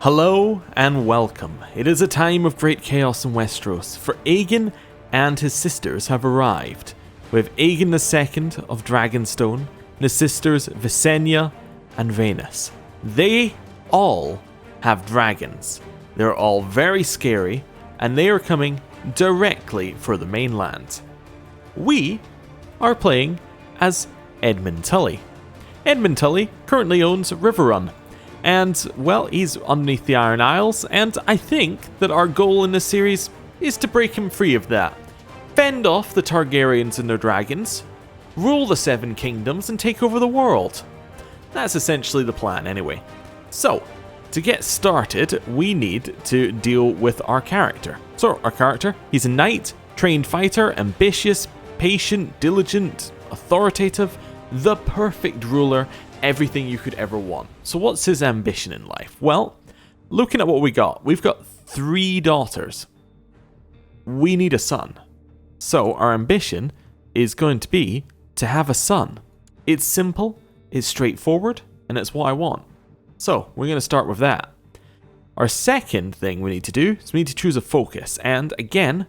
Hello and welcome. It is a time of great chaos in Westeros, for Aegon and his sisters have arrived. We have Aegon II of Dragonstone and his sisters Visenya and Rhaenys. They all have dragons. They're all very scary and they are coming directly for the mainland. We are playing as Edmund Tully. Edmund Tully currently owns Riverrun. And, well, he's underneath the Iron Isles, and I think that our goal in this series is to break him free of that. Fend off the Targaryens and their dragons, rule the Seven Kingdoms, and take over the world. That's essentially the plan anyway. So, to get started, we need to deal with our character. So, our character, he's a knight, trained fighter, ambitious, patient, diligent, authoritative, the perfect ruler, everything you could ever want. So what's his ambition in life? Well, looking at what we've got 3 daughters. We need a son. So our ambition is going to be to have a son. It's simple, it's straightforward, and it's what I want. So we're going to start with that. Our second thing we need to do is we need to choose a focus. And again,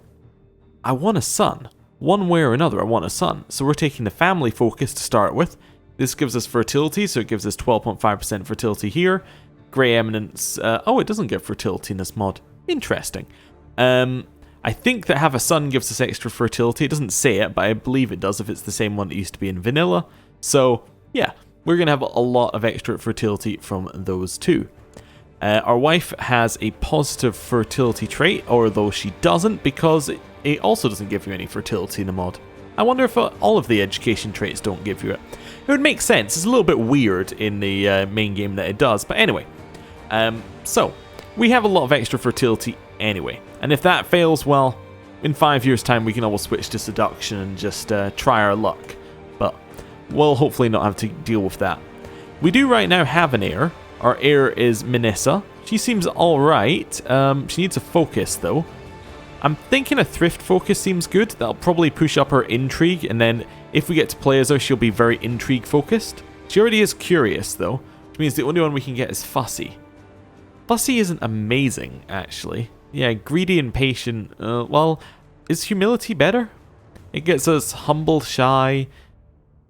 I want a son. One way or another, I want a son. So we're taking the family focus to start with. This gives us fertility, so it gives us 12.5% fertility here. Grey Eminence, it doesn't give fertility in this mod. Interesting. I think that have a son gives us extra fertility. It doesn't say it, but I believe it does if it's the same one that used to be in vanilla. So, yeah, we're going to have a lot of extra fertility from those two. Our wife has a positive fertility trait, although she doesn't, because it also doesn't give you any fertility in the mod. I wonder if all of the education traits don't give you it. It would make sense. It's a little bit weird in the main game that it does. But anyway, so we have a lot of extra fertility anyway. And if that fails, well, in 5 years' time, we can always switch to seduction and just try our luck. But we'll hopefully not have to deal with that. We do right now have an heir. Our heir is Minissa. She seems alright. She needs a focus, though. I'm thinking a thrift focus seems good. That'll probably push up her intrigue, and then if we get to play as her, she'll be very intrigue focused. She already is curious though, which means the only one we can get is fussy. Fussy isn't amazing, actually. Yeah, greedy and patient. Well, is humility better? It gets us humble, shy.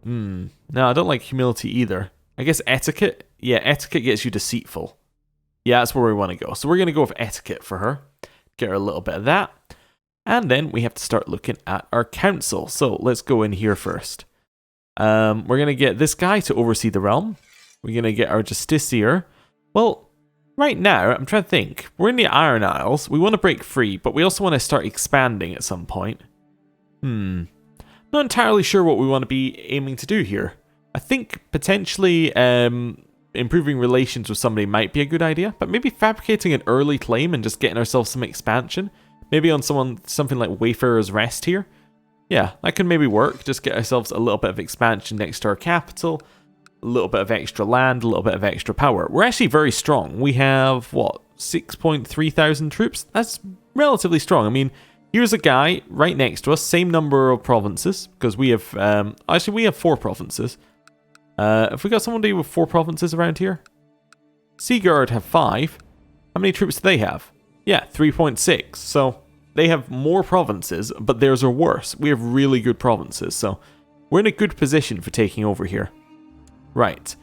No, I don't like humility either. I guess etiquette. Yeah, etiquette gets you deceitful. Yeah, that's where we want to go. So we're going to go with etiquette for her. Get her a little bit of that. And then we have to start looking at our council. So let's go in here first. We're going to get this guy to oversee the realm. We're going to get our justiciar. Well, right now, I'm trying to think. We're in the Iron Isles. We want to break free, but we also want to start expanding at some point. Not entirely sure what we want to be aiming to do here. I think potentially improving relations with somebody might be a good idea, but maybe fabricating an early claim and just getting ourselves some expansion. Maybe on something like Wayfarer's Rest here. Yeah, that could maybe work. Just get ourselves a little bit of expansion next to our capital, a little bit of extra land, a little bit of extra power. We're actually very strong. We have, 6.3 thousand troops? That's relatively strong. I mean, here's a guy right next to us, same number of provinces, because we have, actually we have 4 provinces. Have we got somebody with 4 provinces around here? Seaguard have 5. How many troops do they have? Yeah, 3.6. So they have more provinces, but theirs are worse. We have really good provinces, so we're in a good position for taking over here. Right.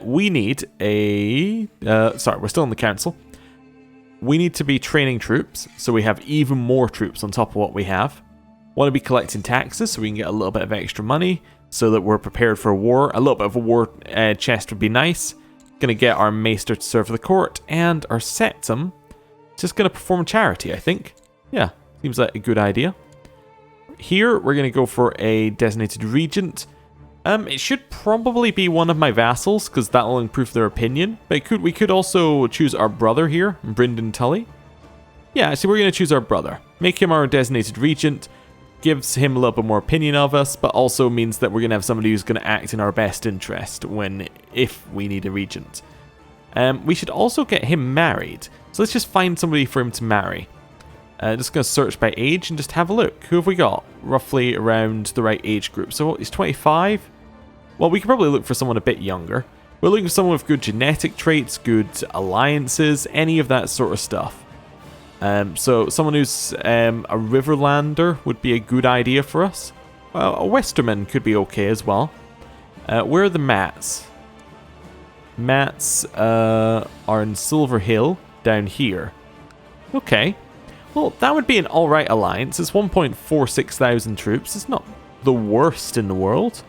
We need a... sorry, we're still in the council. We need to be training troops, so we have even more troops on top of what we have. Want to be collecting taxes, so we can get a little bit of extra money, so that we're prepared for a war. A little bit of a war chest would be nice. Gonna get our maester to serve the court, and our septum just gonna perform charity, I think. Yeah, seems like a good idea. Here, we're gonna go for a designated regent. It should probably be one of my vassals, because that will improve their opinion. But we could also choose our brother here, Brynden Tully. Yeah, so we're gonna choose our brother. Make him our designated regent. Gives him a little bit more opinion of us, but also means that we're going to have somebody who's going to act in our best interest if we need a regent. We should also get him married. So let's just find somebody for him to marry. Just going to search by age and just have a look. Who have we got? Roughly around the right age group. So he's 25. Well, we could probably look for someone a bit younger. We're looking for someone with good genetic traits, good alliances, any of that sort of stuff. So someone who's a Riverlander would be a good idea for us. Well, a Westerman could be okay as well. Where are the mats? Mats are in Silver Hill, down here. Okay. Well, that would be an alright alliance. It's 1.46 thousand troops. It's not the worst in the world.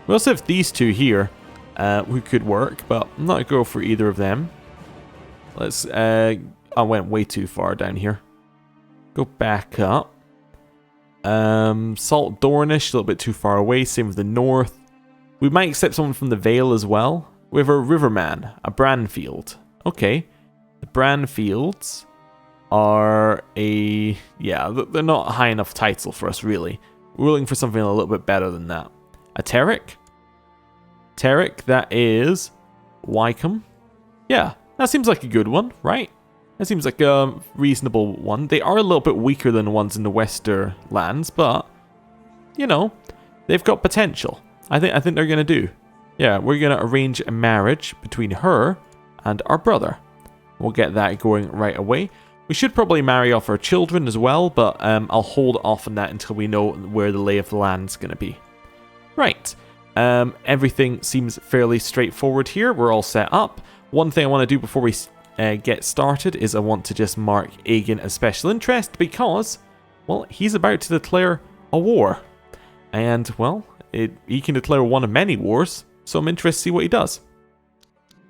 We also have these two here, who could work, but I'm not going to go for either of them. Let's... I went way too far down here. Go back up. Salt Dornish, a little bit too far away. Same with the north. We might accept someone from the Vale as well. We have a Riverman, a Branfield. Okay. The Branfields are a... yeah, they're not a high enough title for us, really. We're looking for something a little bit better than that. A Terrick? Terrick, that is... Wycombe. Yeah, that seems like a good one, right? That seems like a reasonable one. They are a little bit weaker than the ones in the Wester lands, but... you know, they've got potential. I think they're going to do. Yeah, we're going to arrange a marriage between her and our brother. We'll get that going right away. We should probably marry off our children as well, but I'll hold off on that until we know where the lay of the land's going to be. Right. Everything seems fairly straightforward here. We're all set up. One thing I want to do before we get started is I want to just mark Aegon as special interest because, well, he's about to declare a war. And, well, he can declare one of many wars, so I'm interested to see what he does.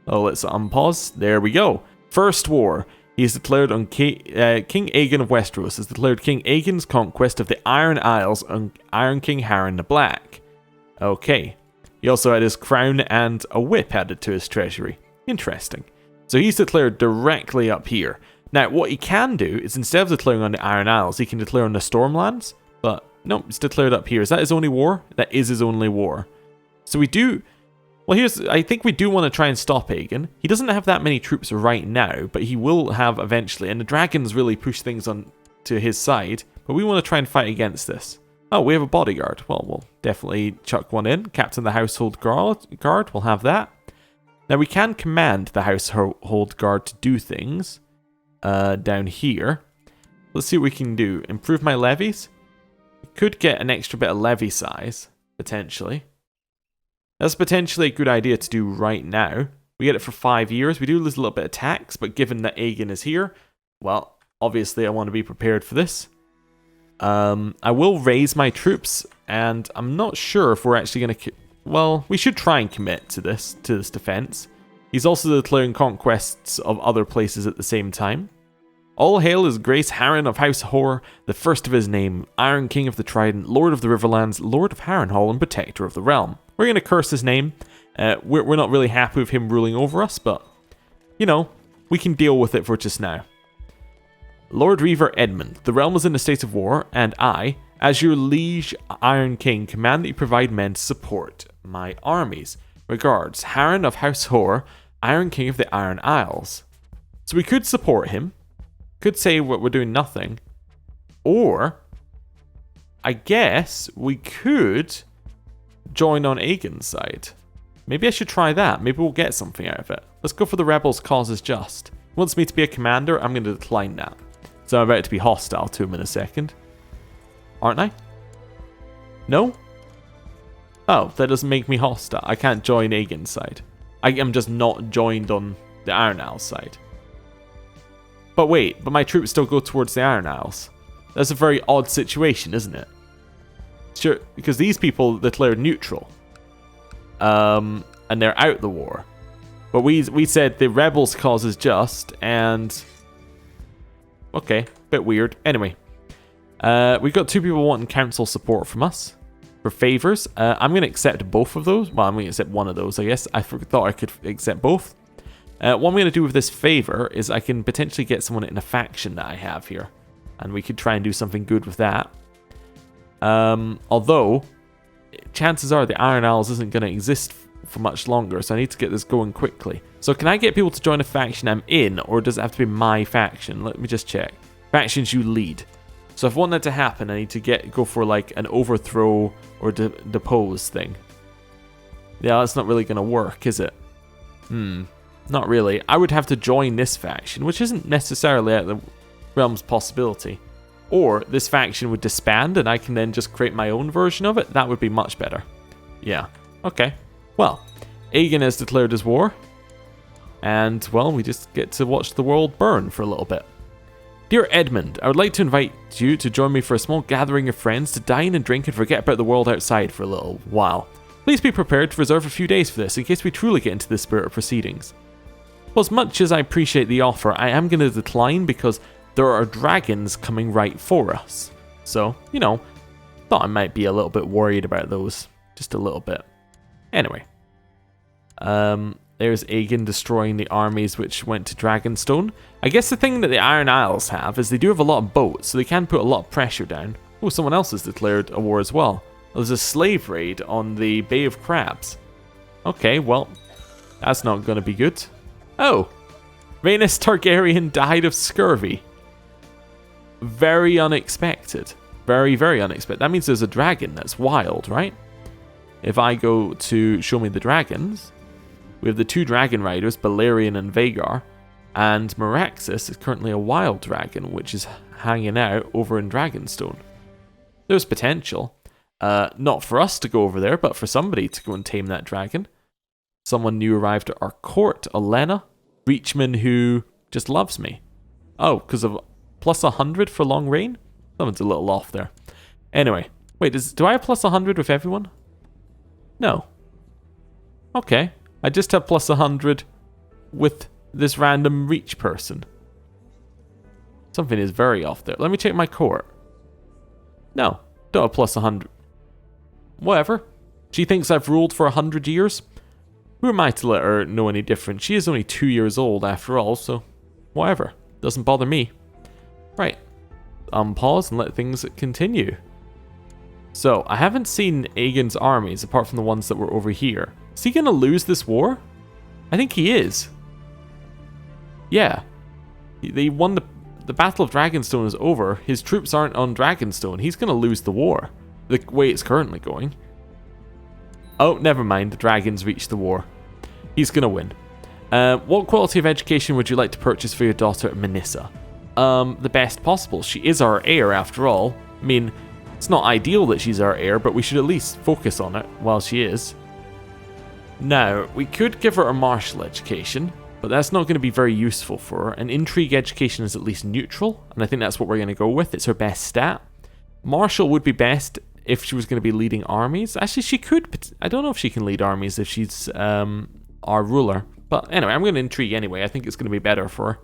Oh, let's unpause. There we go. First war. He has declared on King Aegon of Westeros has declared King Aegon's conquest of the Iron Isles on Iron King Harren the Black. Okay. He also had his crown and a whip added to his treasury. Interesting. So he's declared directly up here. Now, what he can do is instead of declaring on the Iron Isles, he can declare on the Stormlands. But no, it's declared up here. Is that his only war? That is his only war. So we do... well, I think we do want to try and stop Aegon. He doesn't have that many troops right now, but he will have eventually. And the dragons really push things on to his side. But we want to try and fight against this. Oh, we have a bodyguard. Well, we'll definitely chuck one in. Captain the Household Guard, we'll have that. Now, we can command the Household Guard to do things down here. Let's see what we can do. Improve my levies. We could get an extra bit of levy size, potentially. That's potentially a good idea to do right now. We get it for 5 years. We do lose a little bit of tax, but given that Aegon is here, well, obviously I want to be prepared for this. I will raise my troops, and I'm not sure if we're actually going to... well, we should try and commit to this defense. He's also declaring conquests of other places at the same time. All hail his grace Harren of House Hoare, the first of his name, Iron King of the Trident, Lord of the Riverlands, Lord of Harrenhal, and Protector of the Realm. We're going to curse his name. We're not really happy with him ruling over us, but, you know, we can deal with it for just now. Lord Reaver Edmund, the realm is in a state of war, and I, as your liege Iron King, command that you provide men to support my armies. Regards, Harren of House Hoare, Iron King of the Iron Isles. So we could support him, could say we're doing nothing, or I guess we could join on Aegon's side. Maybe I should try that. Maybe we'll get something out of it. Let's go for the rebels' cause is just. He wants me to be a commander. I'm going to decline that. So I'm about to be hostile to him in a second. Aren't I? No? Oh, that doesn't make me hostile. I can't join Aegon's side. I am just not joined on the Iron Isles side. But wait, but my troops still go towards the Iron Isles. That's a very odd situation, isn't it? Sure, because these people declared neutral. And they're out the war. But we said the rebels' cause is just, and... okay, bit weird. Anyway. We've got two people wanting council support from us. For favours. I'm going to accept both of those. Well, I'm going to accept one of those, I guess. I thought I could accept both. What I'm going to do with this favour is I can potentially get someone in a faction that I have here. And we could try and do something good with that. Although, chances are the Iron Isles isn't going to exist for much longer, so I need to get this going quickly. So can I get people to join a faction I'm in, or does it have to be my faction? Let me just check. Factions you lead. So if I want that to happen, I need to go for like an overthrow or depose thing. Yeah, that's not really going to work, is it? Not really. I would have to join this faction, which isn't necessarily out of the realm's possibility. Or this faction would disband and I can then just create my own version of it. That would be much better. Yeah. Okay. Well, Aegon has declared his war. And, well, we just get to watch the world burn for a little bit. Dear Edmund, I would like to invite you to join me for a small gathering of friends to dine and drink and forget about the world outside for a little while. Please be prepared to reserve a few days for this in case we truly get into the spirit of proceedings. Well, as much as I appreciate the offer, I am going to decline because there are dragons coming right for us. So, you know, thought I might be a little bit worried about those. Just a little bit. Anyway. There's Aegon destroying the armies which went to Dragonstone. I guess the thing that the Iron Isles have is they do have a lot of boats, so they can put a lot of pressure down. Oh, someone else has declared a war as well. There's a slave raid on the Bay of Crabs. Okay, well, that's not going to be good. Oh, Rhaenys Targaryen died of scurvy. Very unexpected. Very, very unexpected. That means there's a dragon that's wild, right? If I go to show me the dragons, we have the two dragon riders, Balerion and Vhagar, and Meraxes is currently a wild dragon, which is hanging out over in Dragonstone. There's potential. Not for us to go over there, but for somebody to go and tame that dragon. Someone new arrived at our court, Olenna, Reachman, who just loves me. Oh, because of plus 100 for long reign? Someone's a little off there. Anyway, wait, do I have plus 100 with everyone? No. Okay, I just have plus 100 with this random Reach person. Something is very off there. Let me check my court. No, don't have plus 100. Whatever. She thinks I've ruled for 100 years. Who am I to let her know any different? She is only 2 years old after all, so whatever. Doesn't bother me. Right. Pause and let things continue. So, I haven't seen Aegon's armies apart from the ones that were over here. Is he going to lose this war? I think he is. Yeah. They won the Battle of Dragonstone is over. His troops aren't on Dragonstone. He's going to lose the war. The way it's currently going. Oh, never mind. The dragons reached the war. He's going to win. What quality of education would you like to purchase for your daughter, Minissa? The best possible. She is our heir, after all. I mean, it's not ideal that she's our heir, but we should at least focus on it while she is. Now, we could give her a martial education, but that's not going to be very useful for her. An intrigue education is at least neutral, and I think that's what we're going to go with. It's her best stat. Martial would be best if she was going to be leading armies. Actually, she could. I don't know if she can lead armies if she's our ruler. But anyway, I'm going to intrigue anyway. I think it's going to be better for her.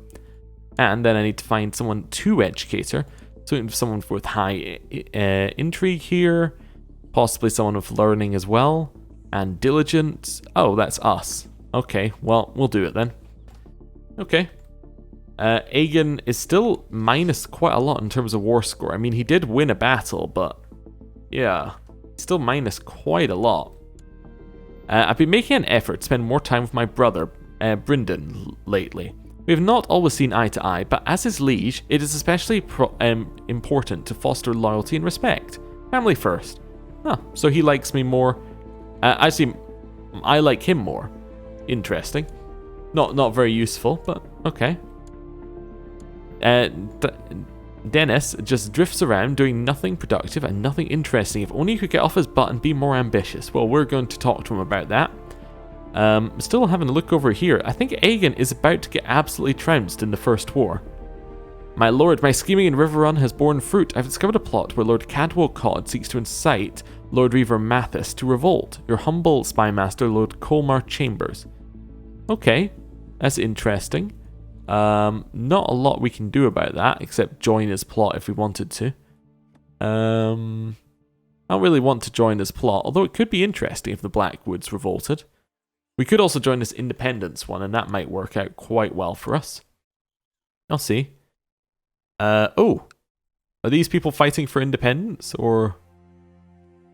And then I need to find someone to educate her. So someone with high intrigue here. Possibly someone with learning as well. And diligent. Oh, that's us. Okay, well, we'll do it then. Okay. Aegon is still minus quite a lot in terms of war score. I mean, he did win a battle, but yeah, still minus quite a lot. I've been making an effort to spend more time with my brother, Brynden, lately. We have not always seen eye to eye, but as his liege, it is especially important to foster loyalty and respect. Family first. Huh, so he likes me more. I like him more. Interesting. Not very useful, but okay. Dennis just drifts around doing nothing productive and nothing interesting. If only he could get off his butt and be more ambitious. Well, we're going to talk to him about that. Still having a look over here. I think Aegon is about to get absolutely trounced in the First War. My lord, my scheming in Riverrun has borne fruit. I've discovered a plot where Lord Cadwell Cod seeks to incite Lord Reaver Mathis to revolt. Your humble spymaster, Lord Colmar Chambers. Okay, that's interesting. Not a lot we can do about that, except join his plot if we wanted to. I don't really want to join his plot, although it could be interesting if the Blackwoods revolted. We could also join this independence one, and that might work out quite well for us. I'll see. Oh, are these people fighting for independence, or?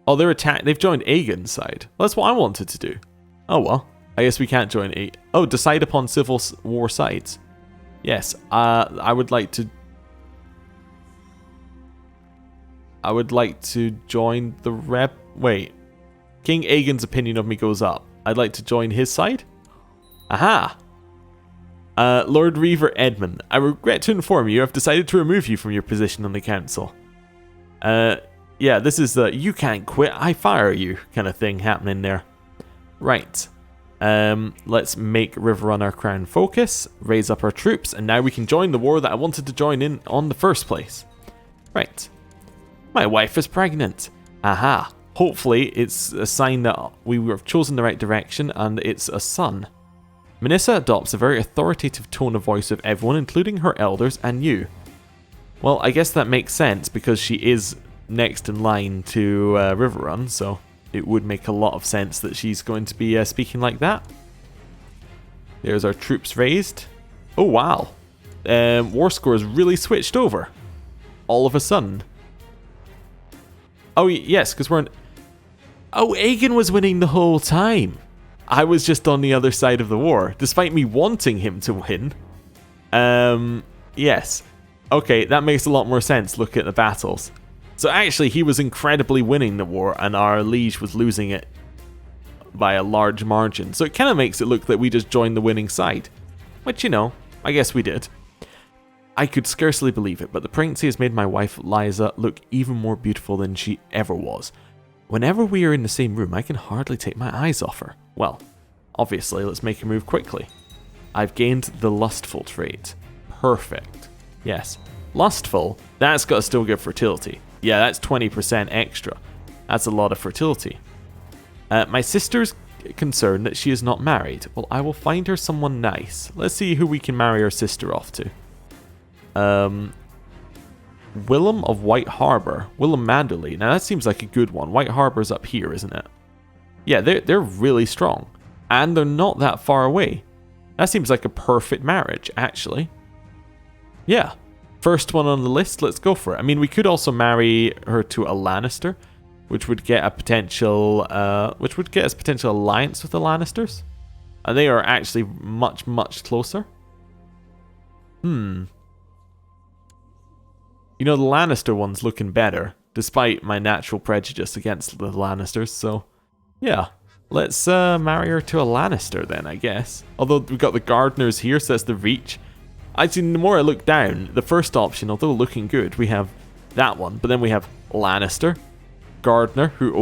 Oh, they've joined Aegon's side. Well, that's what I wanted to do. Oh well, I guess we can't join Oh, decide upon civil war sides. Yes, I would like to join the Wait. King Aegon's opinion of me goes up. I'd like to join his side? Aha! Lord Reaver Edmund, I regret to inform you I've decided to remove you from your position on the council. Yeah, this is the you can't quit, I fire you kind of thing happening there. Right. Let's make Riverrun our crown focus, raise up our troops, and now we can join the war that I wanted to join in on the first place. Right. My wife is pregnant. Aha. Hopefully it's a sign that we have chosen the right direction and it's a son. Minissa adopts a very authoritative tone of voice with everyone, including her elders and you. Well, I guess that makes sense because she is next in line to Riverrun, so it would make a lot of sense that she's going to be speaking like that. There's our troops raised. Oh, wow. War score has really switched over. All of a sudden. Oh, yes, because we're in... Oh, Aegon was winning the whole time. I was just on the other side of the war, despite me wanting him to win. Yes. Okay, that makes a lot more sense. Look at the battles. So actually, he was incredibly winning the war, and our liege was losing it by a large margin. So it kind of makes it look that we just joined the winning side. Which, you know, I guess we did. I could scarcely believe it, but the pregnancy has made my wife, Liza, look even more beautiful than she ever was. Whenever we are in the same room, I can hardly take my eyes off her. Well, obviously, let's make a move quickly. I've gained the lustful trait. Perfect. Yes. Lustful, that's got to still give fertility. Yeah, that's 20% extra. That's a lot of fertility. My sister's concerned that she is not married. Well, I will find her someone nice. Let's see who we can marry our sister off to. Willem of White Harbour. Willem Manderley. Now that seems like a good one. White Harbour's up here, isn't it? Yeah, they're really strong. And they're not that far away. That seems like a perfect marriage, actually. Yeah. First one on the list, let's go for it. I mean, we could also marry her to a Lannister, which would get a potential, potential alliance with the Lannisters. And they are actually much, much closer. You know, the Lannister one's looking better, despite my natural prejudice against the Lannisters, so yeah. Let's marry her to a Lannister then, I guess. Although we've got the Gardeners here, so that's the reach. Actually, the more I look down, the first option, although looking good, we have that one, but then we have Lannister, Gardener, who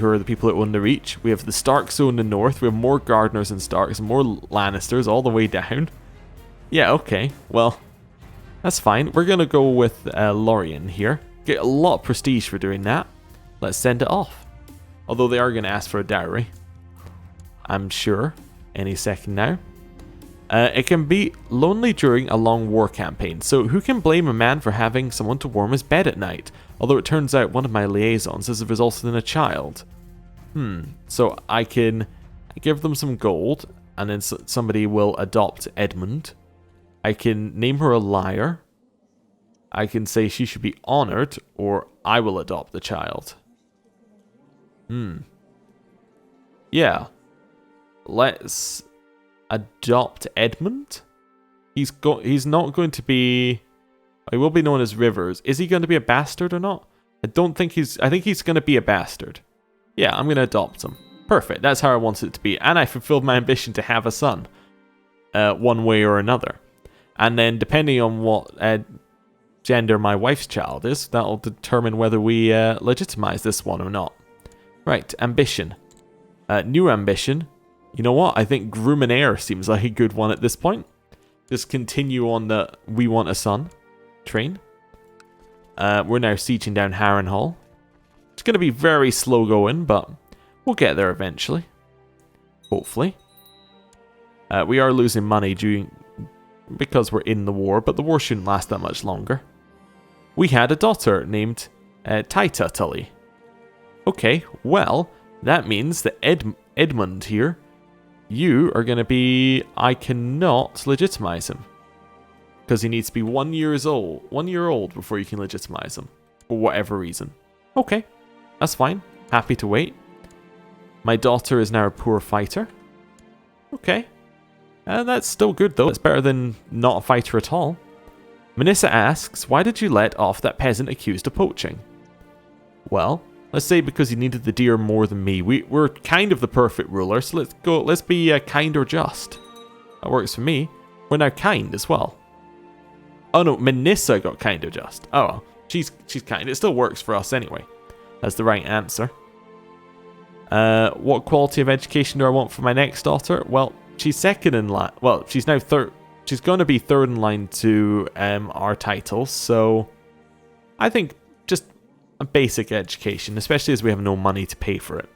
are the people that own the reach. We have the Starks who own the north. We have more Gardeners and Starks, and more Lannisters all the way down. Yeah, okay, well, that's fine. We're going to go with Lorien here. Get a lot of prestige for doing that. Let's send it off. Although they are going to ask for a dowry. I'm sure. Any second now. It can be lonely during a long war campaign. So who can blame a man for having someone to warm his bed at night? Although it turns out one of my liaisons has resulted in a child. So I can give them some gold. And then somebody will adopt Edmund. I can name her a liar. I can say she should be honored, or I will adopt the child. Yeah. Let's adopt Edmund. He's not going to be... He will be known as Rivers. Is he going to be a bastard or not? I think he's going to be a bastard. Yeah, I'm going to adopt him. Perfect. That's how I wanted it to be. And I fulfilled my ambition to have a son. One way or another. And then depending on what gender my wife's child is, that'll determine whether we legitimize this one or not. Right, ambition. New ambition. You know what? I think Groom and Heir seems like a good one at this point. Just continue on the we want a son train. We're now sieging down Harrenhal. It's going to be very slow going, but we'll get there eventually. Hopefully. We are losing money because we're in the war, but the war shouldn't last that much longer. We had a daughter named Taita Tully. Okay, well, that means that Edmund here, you are going to be... I cannot legitimize him. Because he needs to be 1 year old before you can legitimize him. For whatever reason. Okay, that's fine. Happy to wait. My daughter is now a poor fighter. Okay. That's still good though. It's better than not a fighter at all. Minissa asks, why did you let off that peasant accused of poaching? Well, let's say because he needed the deer more than me. We're kind of the perfect ruler, so let's be kind or just. That works for me. We're now kind as well. Oh no, Minissa got kind of just. Oh, she's kind. It still works for us anyway. That's the right answer. What quality of education do I want for my next daughter? Well, she's second in line. Well, she's now third. She's going to be third in line to our title. So I think just a basic education, especially as we have no money to pay for it.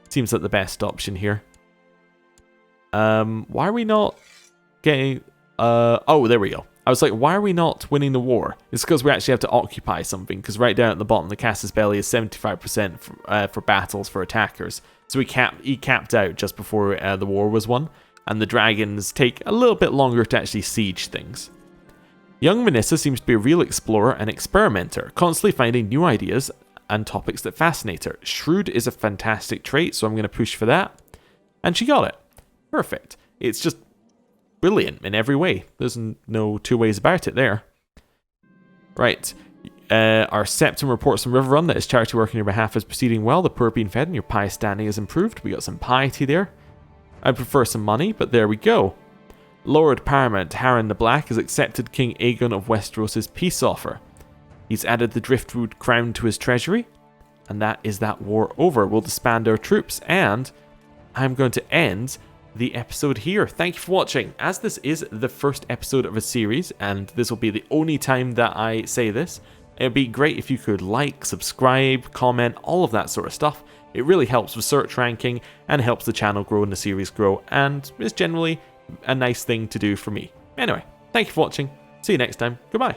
Seems like the best option here. Why are we not getting... oh, there we go. I was like, why are we not winning the war? It's because we actually have to occupy something, because right down at the bottom, the casus belli is 75% for battles for attackers. So he capped out just before the war was won, and the dragons take a little bit longer to actually siege things. Young Minissa seems to be a real explorer and experimenter, constantly finding new ideas and topics that fascinate her. Shrewd is a fantastic trait, so I'm going to push for that. And she got it. Perfect. It's just brilliant in every way. There's no two ways about it there. Right. Our septum reports from Riverrun that his charity work on your behalf is proceeding well. The poor are being fed and your pious standing is improved. We got some piety there. I'd prefer some money, but there we go. Lord Paramount Harren the Black has accepted King Aegon of Westeros' peace offer. He's added the Driftwood crown to his treasury. And that is that war over. We'll disband our troops, and I'm going to end the episode here. Thank you for watching. As this is the first episode of a series, and this will be the only time that I say this, it'd be great if you could like, subscribe, comment, all of that sort of stuff. It really helps with search ranking and helps the channel grow and the series grow, and is generally a nice thing to do for me. Anyway, thank you for watching. See you next time. Goodbye.